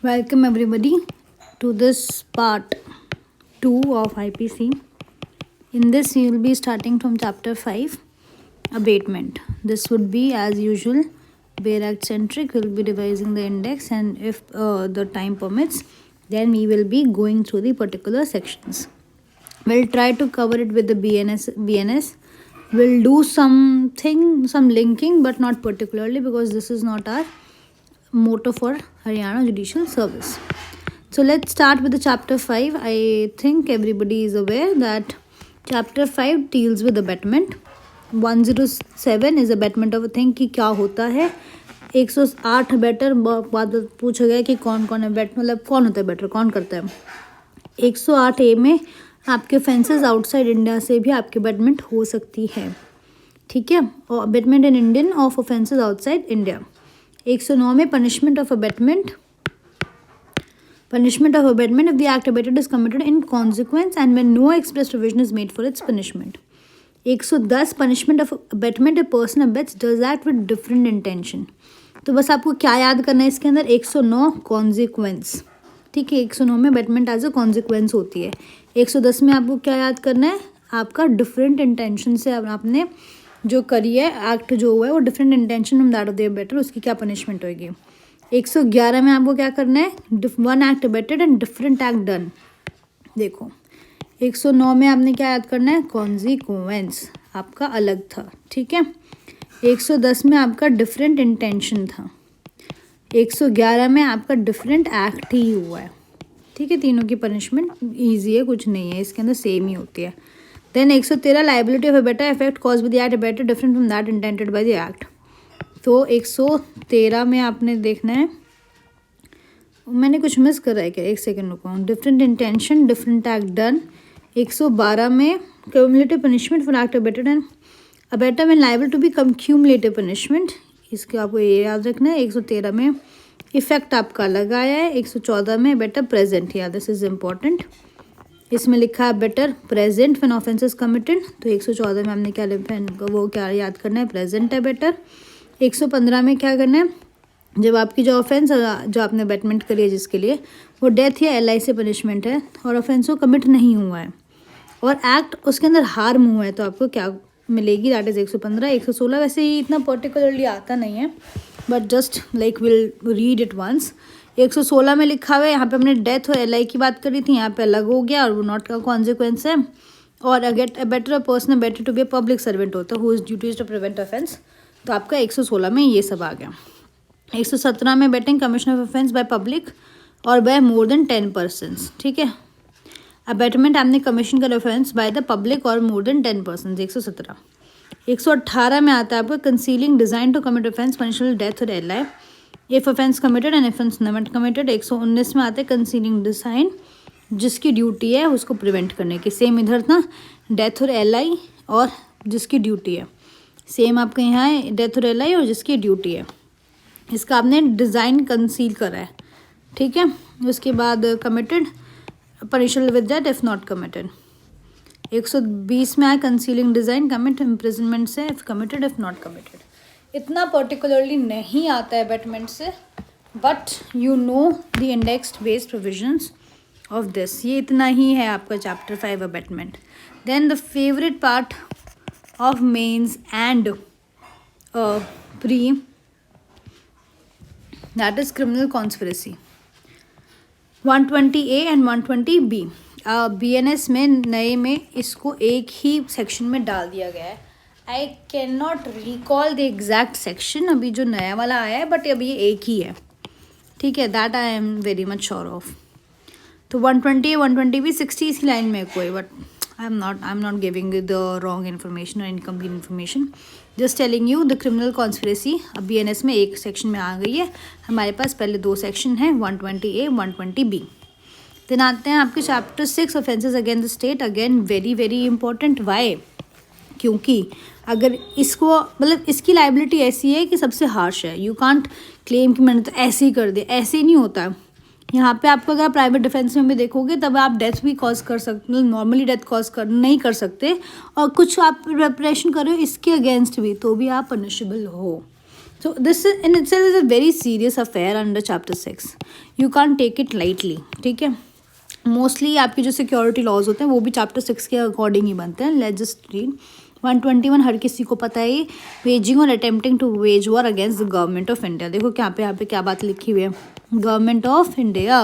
Welcome everybody to this part 2 of IPC. In this you will be starting from chapter 5, abatement. This would be as usual bare act centric. We'll be revising the index, and if the time permits, then we will be going through the particular sections. We'll try to cover it with the BNS. We'll do some linking, but not particularly because this is not our motto for Haryana Judicial Service. So let's start with the chapter 5. I think everybody is aware that chapter 5 deals with abatement. 107 is abatement of a thing कि क्या होता है. 108 better बाद पूछा गया कि कौन कौन अबेट मतलब कौन होता है बेटर, कौन करता है. 108 ए में आपके ऑफेंसेस आउटसाइड इंडिया से भी आपकी अबेटमेंट हो सकती है. ठीक है, और abetment in Indian of offences outside India. 109 में punishment of abetment if the act abated is committed in consequence and when no express provision is made for its punishment. 110 punishment of abetment a person abets does act with different intention. तो बस आपको क्या याद करना है इसके अंदर, 109 consequence. ठीक है, 109 में अबेटमेंट एज अ कॉन्सिक्वेंस होती है. 110 में आपको क्या याद करना है, आपका डिफरेंट इंटेंशन से आपने जो करी है एक्ट जो हुआ है वो different intention from that of the abettor, उसकी क्या पनिशमेंट होगी. 111 में आपको क्या करना है, one act abetted and different act done. देखो 109 में आपने क्या याद करना है, कॉन्सिक्वेंस आपका अलग था. ठीक है, 110 में आपका डिफरेंट इंटेंशन था. 111 में आपका डिफरेंट एक्ट ही हुआ है. ठीक है, तीनों की पनिशमेंट ईजी है, कुछ नहीं है इसके अंदर, सेम ही होती है. Then 113 liability of abettor effect cause by the act abetted different from that intended by the act. तो 113 में आपने देखना है, मैंने कुछ मिस कर रहा है क्या, एक सेकेंड रुको. Different intention different act done. 112 में cumulative punishment for act abetted and abettor when liable to be cumulative punishment, इसके आपको ये याद रखना है. 113 में इफेक्ट आपका लगाया है. 114 में बेटर प्रेजेंट, या दिस इज इम्पॉर्टेंट, इसमें लिखा है better present when offences committed. तो 114 में हमने क्या वो क्या याद करना है, प्रेजेंट है बेटर. 115 में क्या करना है, जब आपकी जो ऑफेंस जो आपने अबेटमेंट करी है जिसके लिए, वो डेथ या LI से पनिशमेंट है और ऑफेंस को कमिट नहीं हुआ है और एक्ट उसके अंदर हार्म हुआ है, तो आपको क्या मिलेगी, दैट इज़ 115. 116 वैसे ही इतना पर्टिकुलरली आता नहीं है, but just like will read it once. 116 में लिखा हुआ है, यहाँ पे हमने डेथ और LI की बात करी थी, यहाँ पे अलग हो गया और वो नॉट का कॉन्सिक्वेंस है. और abettor person better to be a public servant होता है who is duties to prevent offence. तो आपका 116 में ये सब आ गया. 117 में betting commission of offence by public और बाय मोर देन 10 पर्सन्स. ठीक है, अबेटमेंट आपने कमीशन कर ऑफेंस बाय द पब्लिक और मोर देन 10 पर्सन. 117. 118 में आता है आपको concealing design to commit offence punishable death और LI if offence committed and offence not committed. 119 में आता है कंसीलिंग डिजाइन जिसकी ड्यूटी है उसको प्रिवेंट करने की. सेम इधर था, डेथ और LI और जिसकी ड्यूटी है, सेम आपके यहाँ है डेथ और LI और जिसकी ड्यूटी है. इसका आपने डिज़ाइन कंसील करा है. ठीक है, उसके बाद committed punishable with death if not committed. 120 में आया कंसीलिंग डिज़ाइन कमिट इम्प्रिजनमेंट से if committed if not committed. इतना पर्टिकुलरली नहीं आता है अबेटमेंट से, but you know the indexed based provisions of this. ये इतना ही है आपका chapter 5 abetment. Then the favourite part of mains and pre, that is criminal conspiracy. 120A and 120B. BNS में नए में इसको एक ही सेक्शन में डाल दिया गया है. I can not recall the exact section अभी जो नया वाला आया है, बट अभी ये एक ही है. ठीक है, that I am very much sure of. तो 120A 120B 60 इसी लाइन में कोई, but I'm not giving you the wrong information or incomplete information. Just telling you the criminal conspiracy अब BNS में एक सेक्शन में आ गई है. हमारे पास पहले दो सेक्शन हैं, 120A 120B. देन आते हैं आपके chapter 6 offences against the state. Again very very important. Why, क्योंकि अगर इसको मतलब इसकी लाइबिलिटी ऐसी है कि सबसे हार्श है. यू कांट क्लेम कि मैंने तो ऐसे ही कर दिया, ऐसे ही नहीं होता. यहाँ पे आपको अगर प्राइवेट डिफेंस में भी देखोगे तब आप डेथ भी कॉज कर सकते, मतलब नॉर्मली डेथ कॉज कर नहीं कर सकते, और कुछ आप प्रिपरेशन कर रहे हो इसके अगेंस्ट भी, तो भी आप पनिशेबल हो. So this is in itself is a very serious affair under chapter 6. You can't take it lightly. ठीक है, मोस्टली आपके जो सिक्योरिटी लॉज होते हैं वो भी चैप्टर 6 के अकॉर्डिंग ही बनते हैं. Let's just read 121. हर किसी को पता है, वेजिंग और attempting to wage war against the government of India. देखो क्या पे यहाँ पे क्या बात लिखी हुई है, government of India.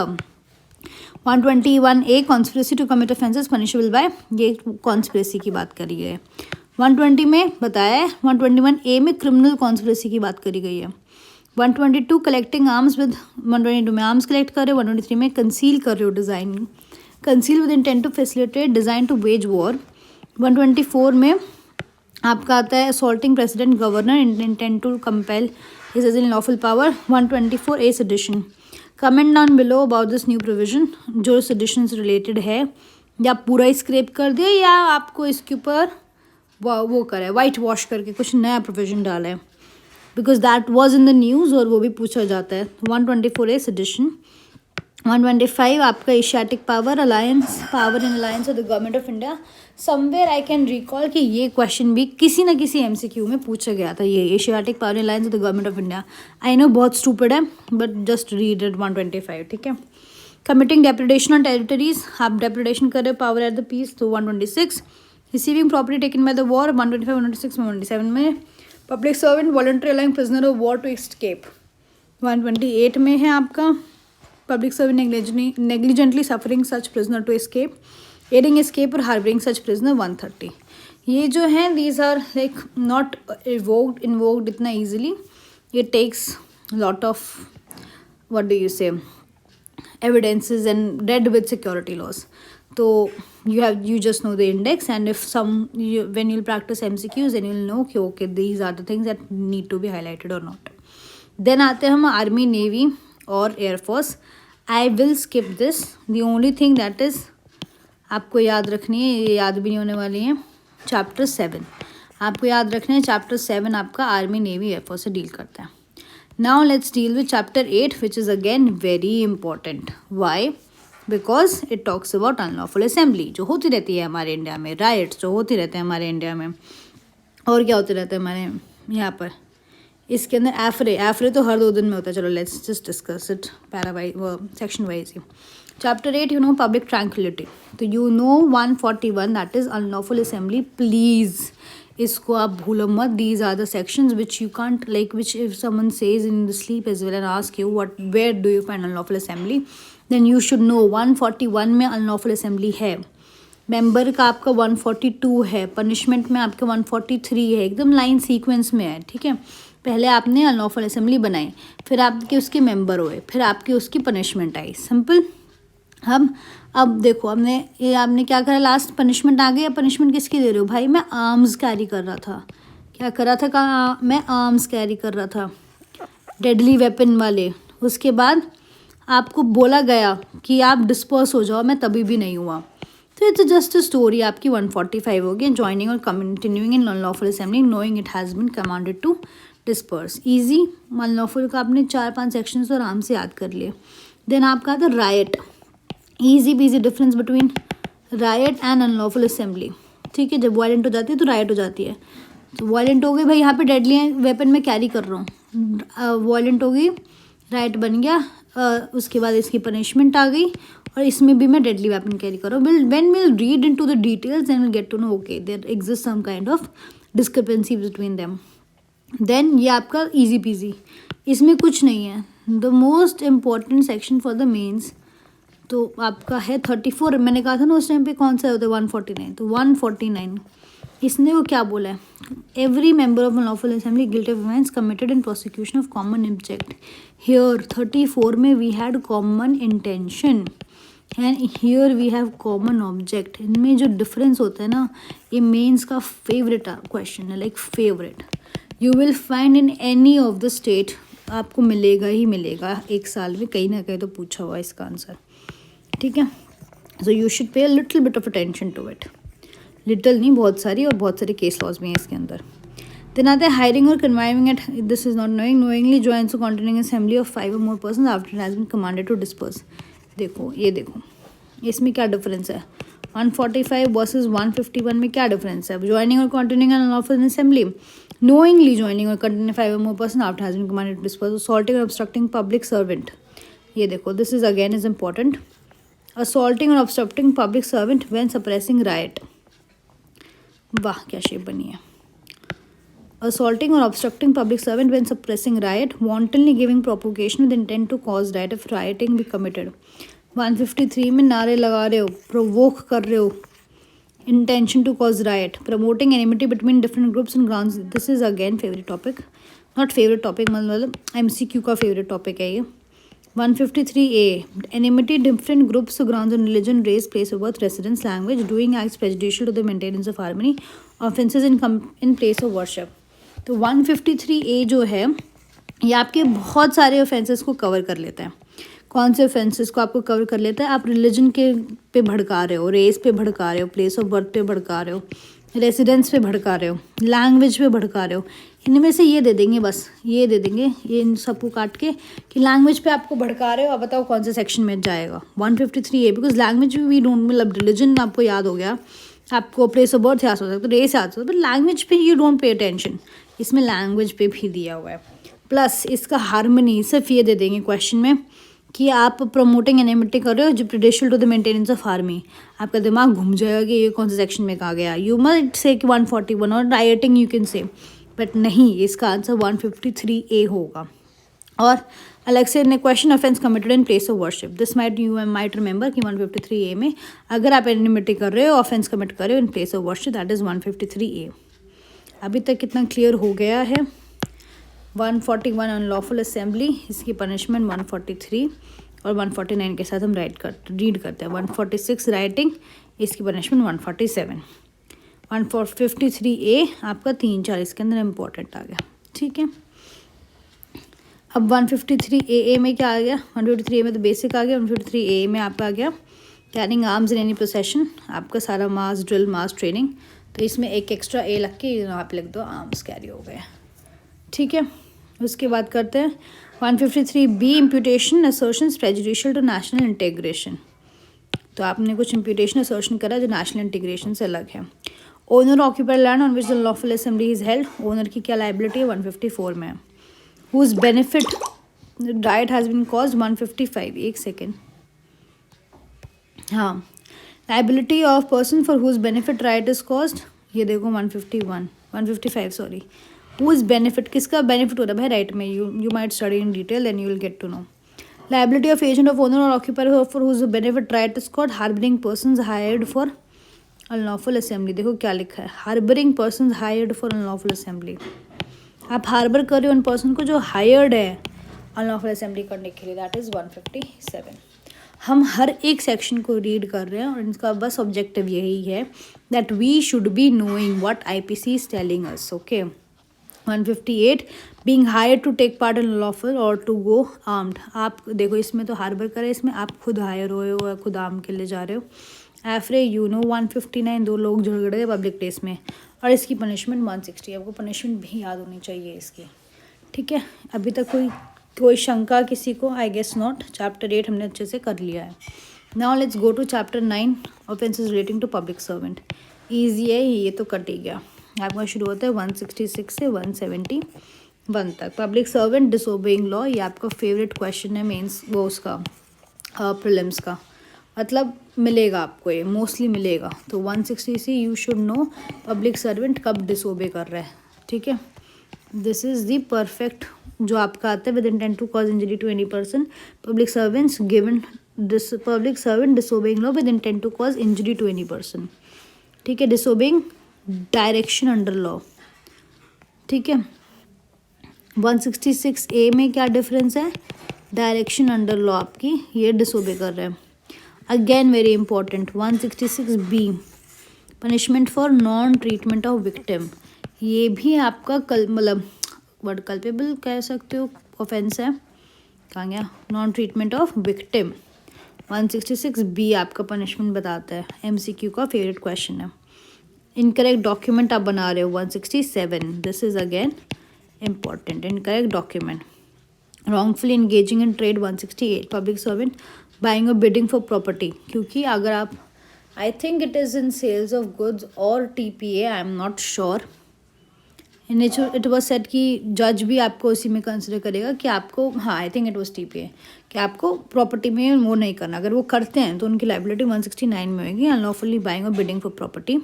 121A conspiracy to commit offences punishable by, ये कॉन्स्पिरेसी की बात करी गई है. 120 में बताया है. 121A में क्रिमिनल कॉन्स्पिरेसी की बात करी गई है. 122 कलेक्टिंग आर्म्स विद, 122 में आर्म्स कलेक्ट कर रहे हो. 123 में कंसील कर रहे हो, design conceal with intent to facilitate, design to wage war. 124 में आपका आता है assaulting president governor in intent to compel is as in lawful power. 124A sedition. Comment down below about this new provision. जो sedition से related है, या पूरा ही scrap कर दिया या आपको इसके ऊपर वो करा है, वाइट वॉश करके कुछ नया प्रोविजन डाला है, because that was in the news और वो भी पूछा जाता है. 124A sedition. 125 आपका Asiatic power alliance, power in alliance of the government of India. Somewhere I can recall कि ये क्वेश्चन भी किसी ना किसी MCQ में पूछा गया था, ये Asiatic power in alliance of the government of India. I know बहुत स्टूपिड है, बट जस्ट रीड इट. 125. ठीक है. कमिटिंग डेप्रेडेशन ऑन टेरिटरीज, आप डेप्रेडेशन कर रहे हो पावर एट द पीस, तो 126. Receiving property taken by the war, 125, 126, 127 में. Public servant voluntary allowing prisoner of war to escape. 128 में है आपका public servant negligently suffering such prisoner to escape, aiding escape और हार्बरिंग सच प्रिजनर. 130. ये जो है these are like not invoked इतना easily. It takes lot of what do you say evidences and read with security laws. So you just know the index, and if when you'll practice MCQs then you'll know okay these are the things that need to be highlighted or not. Then आते हैं हम army, navy और air force. I will skip this. the only thing that is आपको याद रखनी है, ये याद भी नहीं होने वाली है, चैप्टर 7 आपको याद रखना है. चैप्टर 7 आपका आर्मी, नेवी, एयरफोर्स से डील करता है. Now let's deal with chapter 8, which is again very important. Why? Because it talks about unlawful assembly जो होती रहती है हमारे इंडिया में, riots जो होती रहते हैं हमारे इंडिया में, और क्या होते रहते हैं हमारे यहाँ पर. इसके अंदर एफरे तो हर 2 दिन में होता है. चलो let's just discuss it para wise, section wise ही. Chapter 8 you know public tranquillity. तो you know 141 that is unlawful assembly. Please इसको आप भूलो मत. These are the sections which you can't like, which if someone says in the sleep as well and ask you what where do you find unlawful assembly, then you should know 141 में unlawful assembly है. Member का आपका 142 है. Punishment में आपका 143 है. एकदम line sequence में है. ठीक है. पहले आपने अनलॉफुल असेंबली बनाई, फिर आपके उसके मेंबर हुए, फिर आपकी उसकी पनिशमेंट आई. सिंपल. हम अब देखो आपने क्या करा, लास्ट पनिशमेंट आ गई. अब पनिशमेंट किसकी दे रहे हो भाई? मैं आर्म्स कैरी कर रहा था. क्या कर रहा था? मैं आर्म्स कैरी कर रहा था, डेडली वेपन वाले. उसके बाद आपको बोला गया कि आप डिस्पर्स हो जाओ, मैं तभी भी नहीं हुआ. तो इट्स जस्ट अ स्टोरी. आपकी 145 हो गई. ज्वाइनिंग और continuing in unlawful assembly knowing it has been commanded to disperse. Easy. Unlawful का आपने 4-5 सेक्शन तो आराम से याद कर लिए. देन आपका था right. Easy PG difference between right and unlawful assembly. ठीक है. जब वायलेंट हो जाती है तो राइट हो जाती है. तो वायलेंट हो गई भाई, यहाँ पे डेडली वेपन में कैरी कर रहा हूँ, वायलेंट हो गई, राइट बन गया. उसके बाद इसकी पनिशमेंट आ गई, और इसमें भी मैं डेडली वेपन कैरी कर रहा हूँ. When will read into the details then will get to know okay there exist some kind of discrepancy between them. Then ये आपका ईजी पीजी. इसमें कुछ नहीं है. The most important section for the mains तो आपका है 34. मैंने कहा था ना उस टाइम पे कौन सा होता है 149. तो 149 इसने वो क्या बोला है, every member of unlawful assembly guilty of offence committed in prosecution of common object. Here 34 में we had common intention and here we have common object. इनमें जो डिफरेंस होता है ना, ये मेंस का फेवरेट क्वेश्चन है, like favourite. You will find in any of the state, आपको मिलेगा ही मिलेगा. एक साल में कहीं ना कहीं तो पूछा हुआ इसका आंसर. ठीक है. सो you should pay a little bit of attention to it. Little नहीं, बहुत सारी, और बहुत सारे केस लॉज भी हैं इसके अंदर. देन आते हैं हायरिंग और conniving at, this is not knowing, knowingly joins to continuing assembly of 5 or more person after it has been commanded to disperse. देखो ये देखो इसमें क्या डिफरेंस है. 145 वर्सेस 151 में क्या डिफरेंस है. ज्वाइनिंग और continuing an unlawful assembly, knowingly joining or containing 5 or more person after has been commanded to disperse, assaulting or obstructing public servant. ये देखो, this is again is important. Assaulting or obstructing public servant when suppressing riot. वाह क्या shape बनी है. Assaulting or obstructing public servant when suppressing riot, wantonly giving provocation with intent to cause riot if rioting be committed. 153 में नारे लगा रहे हो, provoke कर रहे हो, intention to cause riot, promoting enmity between different groups and grounds. This is again favorite topic, not favorite topic मतलब MCQ का favorite topic है ये. 153A, enmity different groups, grounds on religion, race, place of birth, residence, language, doing acts prejudicial to the maintenance of harmony, offences in place of worship. तो 153A जो है ये आपके बहुत सारे ऑफेंसेस को कवर कर लेता है. कौन से ऑफेंसेस को आपको कवर कर लेता है? आप रिलीजन के पे भड़का रहे हो, रेस पे भड़का रहे हो, प्लेस ऑफ बर्थ पे भड़का रहे हो, रेसिडेंस पे भड़का रहे हो, लैंग्वेज पे भड़का रहे हो. इनमें से ये दे देंगे, बस ये दे देंगे, ये इन सबको काट के कि लैंग्वेज पे आपको भड़का रहे हो. अब बताओ कौन से सेक्शन में जाएगा? 153A, because language we don't, मतलब रिलीजन आपको याद हो गया, आपको प्लेस ऑफ बर्थ याद हो सकता है, रेस याद हो सकता है, बट लैंग्वेज पे यू डोंट पे अटेंशन. इसमें लैंग्वेज पे भी दिया हुआ है. प्लस इसका हार्मनी सिर्फ ये दे देंगे क्वेश्चन में कि आप प्रमोटिंग एनिमिटी कर रहे हो जो prejudicial to the maintenance of harmony. आपका दिमाग घूम जाएगा कि ये कौन से सेक्शन में कहा गया. यू मस्ट से कि 141 और writing you can say, but नहीं, इसका आंसर 153A होगा. और अलग से ने question offence committed in place of worship. This might you might remember कि 153A में अगर आप एनिमिटी कर रहे हो, ऑफेंस कमिट कर रहे हो in place of worship, that is 153A. अभी तक कितना क्लियर हो गया है? 141 अनलॉफुल असेंबली, इसकी पनिशमेंट 143 और 149 के साथ हम रीड करते हैं. 146 राइटिंग, इसकी पनिशमेंट 147. 153A आपका 3-4 इसके अंदर इम्पोर्टेंट आ गया. ठीक है, अब 153AA में क्या आ गया? 153A में तो बेसिक आ गया. 153AA में आपका आ गया carrying arms in any procession, आपका सारा मास ड्रिल, मास ट्रेनिंग. तो इसमें एक एक्स्ट्रा ए लग के आप लिख दो, आर्म्स कैरी हो गए. ठीक है, उसके बाद करते हैं 153B, imputation assertions prejudicial to national integration. तो आपने कुछ इम्प्यूटेशन असर्शन करा जो नेशनल इंटीग्रेशन से अलग है. Owner occupied land on which the lawful assembly is held, owner की क्या लाइबिलिटी है? 154 में. Whose benefit right has been caused, 155. एक सेकेंड, हाँ, liability of person for whose benefit right is caused, ये देखो 155 सॉरी. हुज बेनिफिट, किसका benefit हो रहा है भाई राइट में? You might study in detail then you will get to know. Liability of agent of owner और occupier for whose benefit right is called harbouring persons hired for unlawful assembly. देखो क्या लिखा है, harbouring persons hired for unlawful assembly. आप harbour कर रहे हो उन पर्सन को जो हायर्ड है अनलॉफुल असेंबली करने के लिए, दैट इज़ 157. हम हर एक सेक्शन को रीड कर रहे हैं और इनका बस ऑब्जेक्टिव यही है that we should be knowing what IPC is telling us. Okay. 158 being hire to take part in lawful और टू गो आर्म्ड. आप देखो इसमें तो हार्बर करे, इसमें आप खुद हायर हुए हो, खुद आर्म के लिए जा रहे हो. एफरे 159 दो लोग झगड़ गए पब्लिक प्लेस में और इसकी पनिशमेंट 160. आपको पनिशमेंट भी याद होनी चाहिए इसकी. ठीक है, अभी तक कोई शंका किसी को? I guess not. चैप्टर 8 हमने अच्छे से कर लिया है. Now let's go to chapter 9, offences relating to public servant. Easy है ये तो, कट ही गया. आपका शुरू होता है 166 से 171 तक. पब्लिक सर्वेंट डिसोबेइंग लॉ, ये आपका फेवरेट क्वेश्चन है मेंस वो उसका प्रीलिम्स का, मतलब मिलेगा आपको, ये मोस्टली मिलेगा. तो 160 से you should no public servant कब डिसोबे कर रहा है. ठीक है, दिस इज़ द परफेक्ट जो आपका आता है with intent to cause injury to any person. Public servants given public servant disobeying law with intent to cause injury to any person. ठीक है, डिसोबेइंग डायरेक्शन अंडर लॉ. ठीक है, 166A में क्या डिफरेंस है? डायरेक्शन अंडर लॉ आपकी ये disobey कर रहे हैं. Again very important. 166B punishment for non treatment of victim, ये भी आपका मतलब वर्ड कल्पेबल कह सकते हो, ऑफेंस है. कहाँ गया? Non treatment of victim. 166B आपका पनिशमेंट बताता है. MCQ का फेवरेट क्वेश्चन है. इनकरेक्ट डॉक्यूमेंट आप बना रहे हो 167. This is again important. Incorrect document. Wrongfully engaging in trade 168. Public servant buying और बिडिंग फॉर प्रॉपर्टी, क्योंकि अगर आप, I think it is in sales of goods और TPA, I am not sure. It was set कि जज भी आपको उसी में कंसिडर करेगा कि आपको, हाँ आई थिंक इट वॉज टीपीए, कि आपको प्रॉपर्टी में वो नहीं करना। अगर वो करते हैं तो उनकी लाइबिलिटी 169 में होगी। अनलॉफुली बाइंग और bidding for property.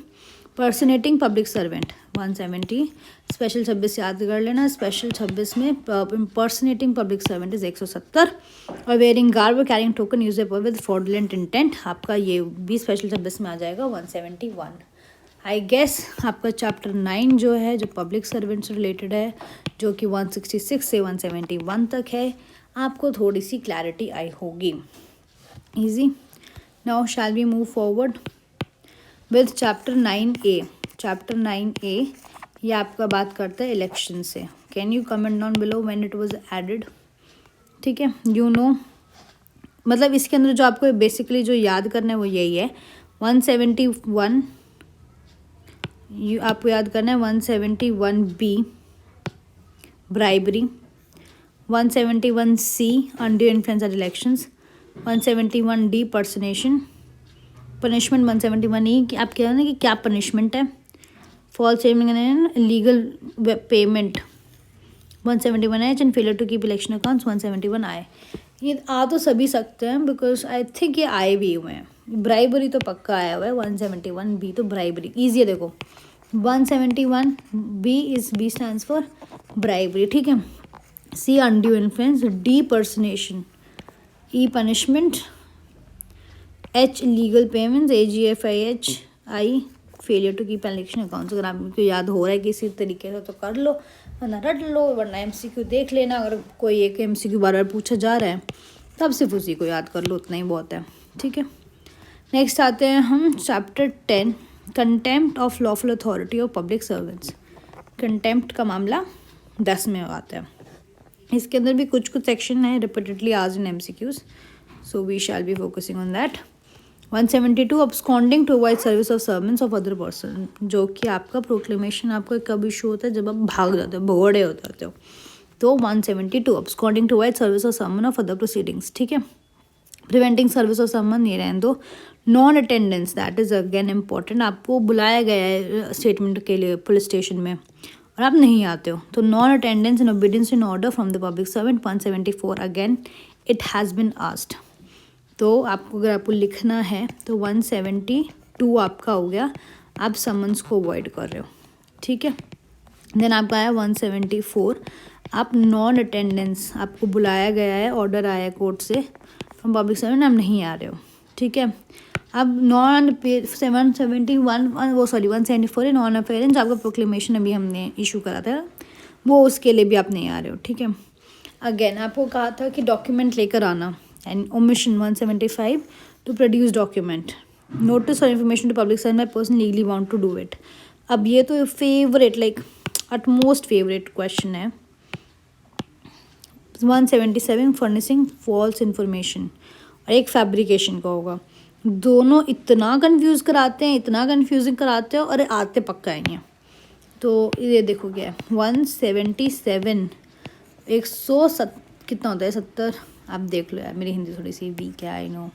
Personating public servant 170। Special 26 याद कर लेना, स्पेशल 26 में पर्सनेटिंग पब्लिक सर्वेंट इज 170। और wearing garb carrying token use with fraudulent intent, आपका ये भी स्पेशल 26 में आ जाएगा 171। आई गेस आपका चैप्टर 9 जो है, जो पब्लिक सर्वेंट से रिलेटेड है, जो कि 166 से 171 तक है, आपको थोड़ी सी क्लैरिटी आई होगी। Easy. Now shall we move forward with chapter 9A। Chapter 9A ये आपका बात करता है इलेक्शन से। Can you comment down below when it was added? ठीक है, यू नो, मतलब इसके अंदर जो आपको बेसिकली जो याद करना है वो यही है। 171 आपको याद करना है 171B bribery, 171C undue influence at elections, 171D personation, punishment 171E कि आप कह रहे हैं कि क्या पनिशमेंट है, false statement legal payment 171H and failure to keep election accounts 171I। ये आ तो सभी सकते हैं बिकॉज आई थिंक ये आए भी हुए हैं। ब्राइबरी तो पक्का आया हुआ है, 171B तो ब्राइबरी ईजी है। देखो 171B is B stands for bribery, ठीक है। C undue influence, D personation, E punishment, H legal payments, AGFIH, I failure to keep election accounts. अगर आपको याद हो रहा है किसी तरीके से तो कर लो, वरना रट लो, वरना MCQ देख लेना। अगर कोई एक MCQ बार बार पूछा जा रहा है तब सिर्फ उसी को याद कर लो, उतना ही बहुत है, ठीक है। नेक्स्ट आते हैं हम chapter 10 contempt of lawful authority of public servants. Contempt का मामला 10 में आता है। इसके अंदर भी कुछ सेक्शन है रिपीटेडली आज in MCQs, so we shall be focusing on that. 172 absconding to avoid service of servants of other person, जो कि आपका प्रोक्लेमेशन आपका कब इशू होता है, जब आप भाग जाते हो, भगोड़े हो जाते हो। तो 172 absconding to avoid service of someone of other proceedings, ठीक है। प्रिवेंटिंग सर्विस ऑफ समन ये रहने दो। Non attendance that is again important. आपको बुलाया गया है स्टेटमेंट के लिए पुलिस स्टेशन में और आप नहीं आते हो, तो non attendance in obedience in order from the public servant 174 again it has been asked. तो आपको अगर आपको लिखना है तो 172 आपका हो गया, आप समन्स को अवॉइड कर रहे हो, ठीक है। देन आपका आया 174, आप नॉन अटेंडेंस, आपको बुलाया गया है, ऑर्डर आया है कोर्ट से फ्रॉम पब्लिक सर्वेंट, आप नहीं आ रहे हो, ठीक है। अब नॉन 771 वो सॉरी 174 है नॉन अफेरेंस, आपका प्रोक्लेमेशन अभी हमने इशू करा था, वो उसके लिए भी आप नहीं आ रहे हो, ठीक है। अगेन आपको कहा था कि डॉक्यूमेंट लेकर आना, and omission 175 to produce document, notice और information to public servant, my person legally want to do it. अब ये तो favourite like utmost favourite question है। 177 फर्निशिंग फॉल्स इन्फॉर्मेशन, और एक फैब्रिकेशन का होगा। दोनों इतना कंफ्यूज कराते हैं, इतना कंफ्यूजिंग कराते हो, और आते पक्का ही हैं। तो ये देखो क्या है 177 कितना होता है 70, आप देख लो यार, मेरी हिंदी थोड़ी सी वीक है, आई नो,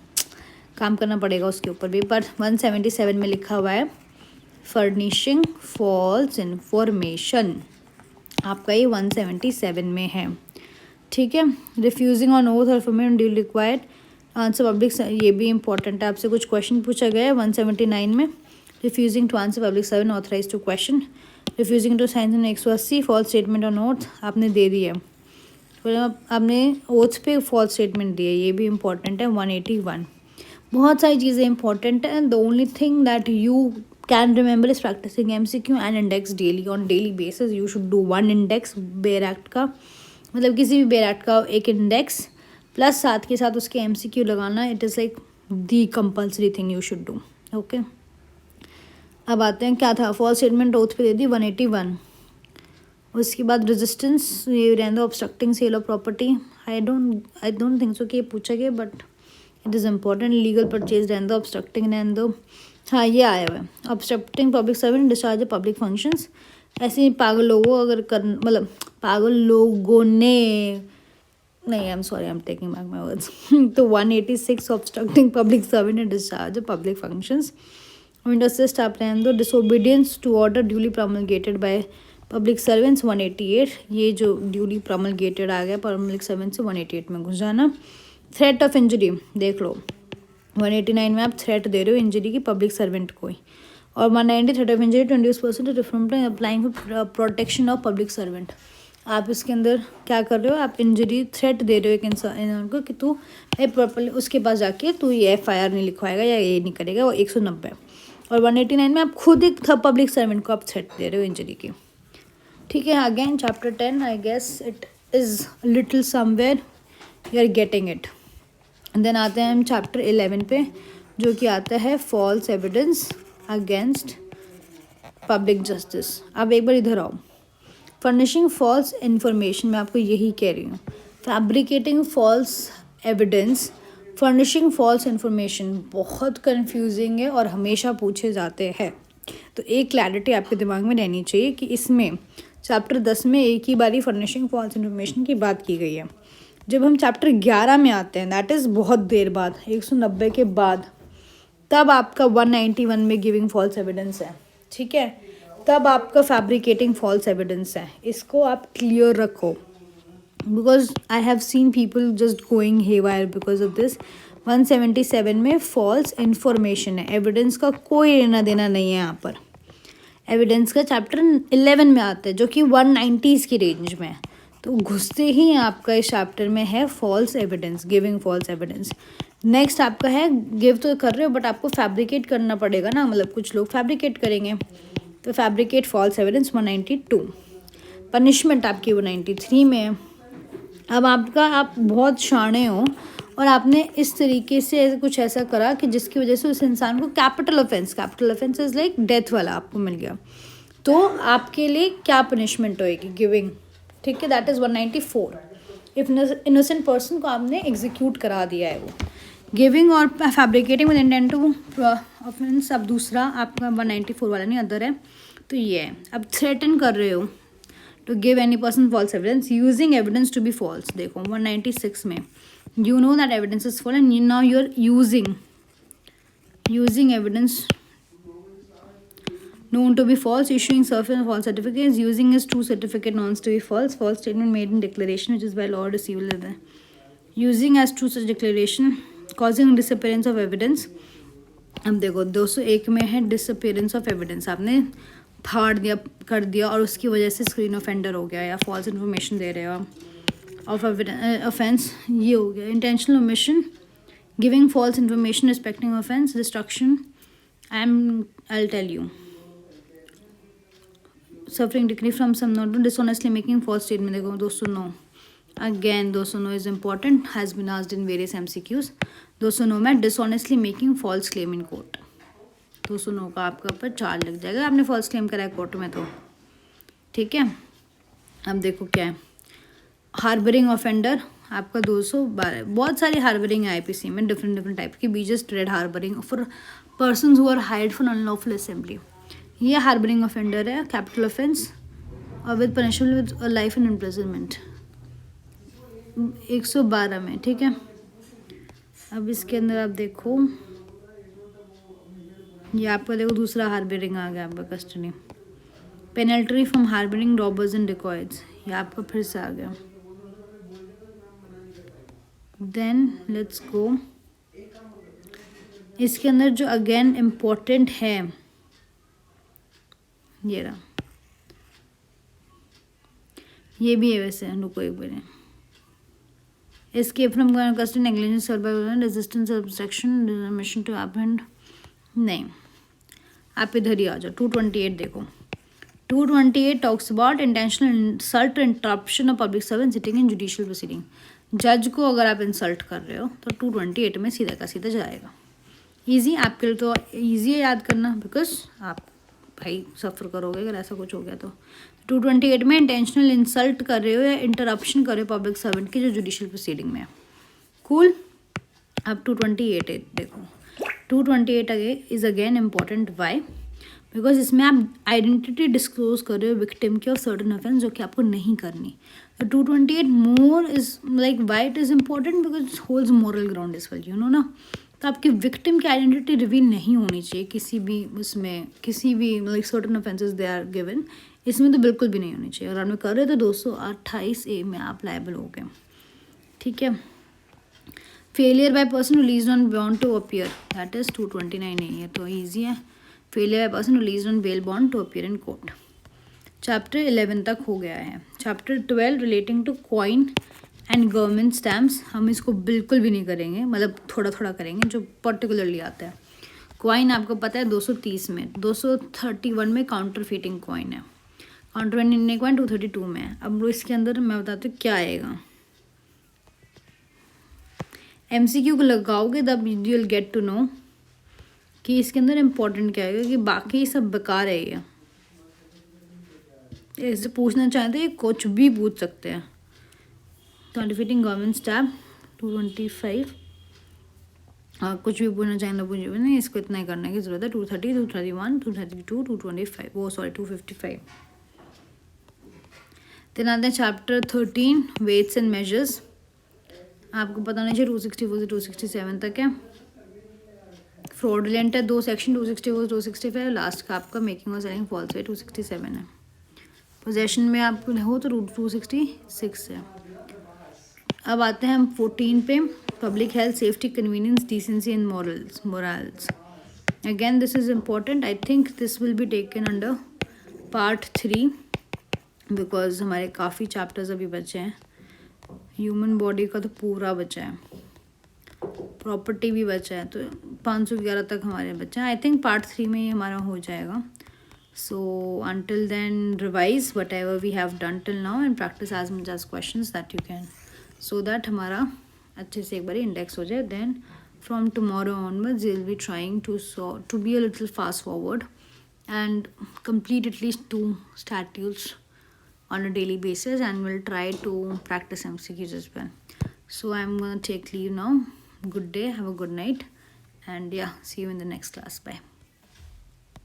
काम करना पड़ेगा उसके ऊपर भी। पर 177 में लिखा हुआ है फर्निशिंग फॉल्स इन्फॉर्मेशन, आपका ये 177 में है, ठीक है। रिफ्यूजिंग ऑन ओथ और information due required answer public, ये भी इंपॉर्टेंट है, आपसे कुछ क्वेश्चन पूछा गया है 179 में। Refusing to answer public servant authorise to question, refusing to sign in 180 false statement on oath आपने दे दिया, आपने ओथ पे फॉल्स स्टेटमेंट दिया, ये भी इंपॉर्टेंट है 181। बहुत सारी चीज़ें इंपॉर्टेंट हैं। The only thing that you can remember is practising MCQ and index daily, on daily basis you should do 1 index bare act का, मतलब किसी भी बेयर एक्ट का एक इंडेक्स प्लस साथ के साथ उसके MCQ लगाना, it is like the compulsory thing you should do, okay. अब आते हैं क्या था, फॉल्स स्टेटमेंट ओथ पे दे दी 181। उसके बाद रेजिस्टेंस, ये रहने दो, obstructing sale of property, I don't think so कि ये पूछा गया, but it is important. Legal purchase रहने दो, ऑब्स्ट्रक्टिंग रहने दो, हाँ ये आया हुआ है obstructing public servant discharge public functions. ऐसे ही पागल लोगों अगर कर, मतलब पागल लोगों ने, नहीं I am sorry I am taking back my words, तो 186 obstructing public servant and discharge public functions. विंडो असिस्ट आप रहने दो, disobedience to order duly promulgated by public servants 188, ये जो ड्यूली प्रोमलगेटेड आ गया, पब्लिक सर्वेंट से 188 में घुस जाना। थ्रेट ऑफ इंजरी देख लो, 189 में आप थ्रेट दे रहे हो इंजरी की पब्लिक सर्वेंट को ही, और 190 threat of injury 20% from applying for protection of public servant. आप इसके अंदर क्या कर रहे हो, आप इंजरी थ्रेट दे रहे हो एक इंसान को कि तू प्रॉपरली उसके पास जाके तू ये FIR नहीं लिखवाएगा या ये नहीं करेगा, वो 190। और 189 में आप खुद एक पब्लिक सर्वेंट को आप थ्रेट दे रहे हो इंजरी की। ठीक है, again chapter 10, I guess it is little somewhere you are getting it. Then आते हैं हम चैप्टर 11 पे, जो कि आता है false evidence against public justice. अब एक बार इधर आओ, फर्निशिंग फॉल्स इन्फॉर्मेशन, मैं आपको यही कह रही हूँ, fabricating false evidence, furnishing false information बहुत कंफ्यूजिंग है और हमेशा पूछे जाते हैं। तो एक क्लैरिटी आपके दिमाग में रहनी चाहिए कि इसमें चैप्टर 10 में एक ही बारी फर्निशिंग फॉल्स इन्फॉर्मेशन की बात की गई है। जब हम चैप्टर 11 में आते हैं, दैट इज़ बहुत देर बाद, 190 के बाद, तब आपका 191 में गिविंग फॉल्स एविडेंस है। ठीक है, तब आपका फैब्रिकेटिंग फॉल्स एविडेंस है। इसको आप क्लियर रखो, because I have seen people just going haywire because of this. 177 में फॉल्स इन्फॉर्मेशन है, एविडेंस का कोई लेना देना नहीं है यहाँ पर। एविडेंस का चैप्टर 11 में आता है, जो कि 190s की रेंज में है। तो घुसते ही आपका इस चैप्टर में है false evidence, giving false evidence. Next आपका है, गिव तो कर रहे हो बट आपको फैब्रिकेट करना पड़ेगा ना, मतलब कुछ लोग फैब्रिकेट करेंगे, तो फैब्रिकेट फॉल्स एविडेंस 192। पनिशमेंट आपकी 193 में है। अब आप बहुत शाणे हो और आपने इस तरीके से कुछ ऐसा करा कि जिसकी वजह से उस इंसान को capital offence is like death वाला आपको मिल गया, तो आपके लिए क्या पनिशमेंट होएगी, गिविंग। ठीक है, that is 194। If innocent person को आपने एग्जीक्यूट करा दिया है वो। गिविंग और fabricating with intent to offence, अब दूसरा आपका 194 वाला नहीं, अदर है, तो ये है। अब थ्रेटन कर रहे हो to give any person false evidence using evidence to be false. देखो 196 में, you know that evidence is false and now you're using evidence known to be false, issuing certain false certificates, using as true certificate known to be false statement made in declaration which is by law or receivable, using as true such declaration, causing disappearance of evidence। अब देखो 201 में है disappearance of evidence, आपने फाड़ दिया कर दिया और उसकी वजह से स्क्रीन ऑफेंडर हो गया या फॉल्स इन्फॉर्मेशन दे रहे हो ऑफ ऑफेंस, ये हो गया। Intentional omission, giving false information respecting offence, destruction, I tell you, suffering degree from some not dishonestly making false statement. देखो 209, again 209 is important, has been asked in various MCQs। 209 में dishonestly making false claim in court, 209 का आपका ऊपर charge लग जाएगा, आपने false claim करा है कोर्ट में तो। ठीक है, अब देखो क्या है, हार्बरिंग ऑफेंडर आपका 212, बहुत सारी हार्बरिंग है IPC में, डिफरेंट टाइप की। Be just read harbouring for persons who are hired for unlawful assembly, ये हार्बरिंग ऑफेंडर है, कैपिटल ऑफेंस और with punishment with life in imprisonment 112 में। ठीक है, अब इसके अंदर आप देखो, ये आपका देखो दूसरा हार्बरिंग आ गया आपका, custody, penalty from harbouring robbers and dacoits, ये आपका फिर से आ गया। देन लेट्स गो, इसके अंदर जो अगेन इम्पोर्टेंट है, ये रहा, ये भी है वैसे, रुको एक बार, escape from custody, negligence, survival, resistance, obstruction, mission to apprehend, नहीं, आप इधर ही आ जाओ। 228 देखो, 228 talks about intentional insult, interruption of public servant sitting in judicial proceeding. जज को अगर आप इंसल्ट कर रहे हो तो 228 में सीधा का सीधा जाएगा। ईजी आपके लिए, तो ईजी है याद करना, बिकॉज आप भाई सफ़र करोगे अगर ऐसा कुछ हो गया तो। 228 में इंटेंशनल इंसल्ट कर रहे हो या इंटरप्शन कर रहे हो पब्लिक सर्वेंट की जो जुडिशियल प्रोसीडिंग में है। कूल, अब 228 देखो, 228 is again important. Why? Because इसमें आप आइडेंटिटी डिस्क्लोज कर रहे हो विक्टिम की ऑफ सर्टन ऑफेंस, जो कि आपको नहीं करनी। तो 228 more is like why it is important because holds moral ground is well, you know ना। तो आपकी विक्टिम की आइडेंटिटी रिवील नहीं होनी चाहिए किसी भी उसमें, किसी भी like certain offences they are given इसमें तो बिल्कुल भी नहीं होनी चाहिए। अगर आपने कर रहे तो 228A में आप लायबल हो गए, ठीक है। Failure by person release on bond to appear, that is 229A, ये तो ईजी है। Failure by person release on bail bond to appear in court. Chapter 11 तक हो गया है। Chapter 12 relating to coin and government stamps, हम इसको बिल्कुल भी नहीं करेंगे, मतलब थोड़ा थोड़ा करेंगे जो पर्टिकुलरली आता है। कॉइन आपको पता है 230 में, 231 में काउंटर फीटिंग कॉइन है, काउंटर फीटिंग कॉइन 232 में है। अब इसके अंदर मैं बताती हूँ क्या आएगा। MCQ को लगाओगे तब you will get to know कि इसके अंदर इम्पोर्टेंट क्या है, कि बाकी सब बेकार है ये। ऐसे पूछना चाहते हैं कुछ भी पूछ सकते हैं। काउंटरफीटिंग गवर्नमेंट स्टैम्प 225, कुछ भी पूछना चाहें तो पूछिए, नहीं इसको इतना ही करने की ज़रूरत है। 230, 231, 232, 225, वो सॉरी 255। देन आते हैं चैप्टर 13 वेट्स एंड मेजर्स। आपको पता होना चाहिए 264 से 267 तक है। फ्रॉडलेंट है 2 सेक्शन, 264 265। लास्ट का आपका मेकिंग और सेलिंग फॉल्स है 267 है। पोजेशन में आप हो तो 266 है। अब आते हैं हम 14 पे, public health, safety, convenience, decency and morals. Again this is important, I think this will be taken under part 3 because हमारे काफ़ी चैप्टर्स अभी बचे हैं। ह्यूमन बॉडी का तो पूरा बचा है, प्रॉपर्टी भी बचा है, तो 511 तक हमारे बचे हैं। आई थिंक पार्ट 3 में ही हमारा हो जाएगा। So until then, revise whatever we have done till now and practice as much as questions that you can, so that हमारा अच्छे से एक बार इंडेक्स हो जाए। Then from tomorrow onwards you'll be trying to be a little fast forward and complete at least 2 statutes on a daily basis, and we'll try to practice MCQs as well. So I'm gonna take leave now. Good day, have a good night, and yeah, see you in the next class. Bye.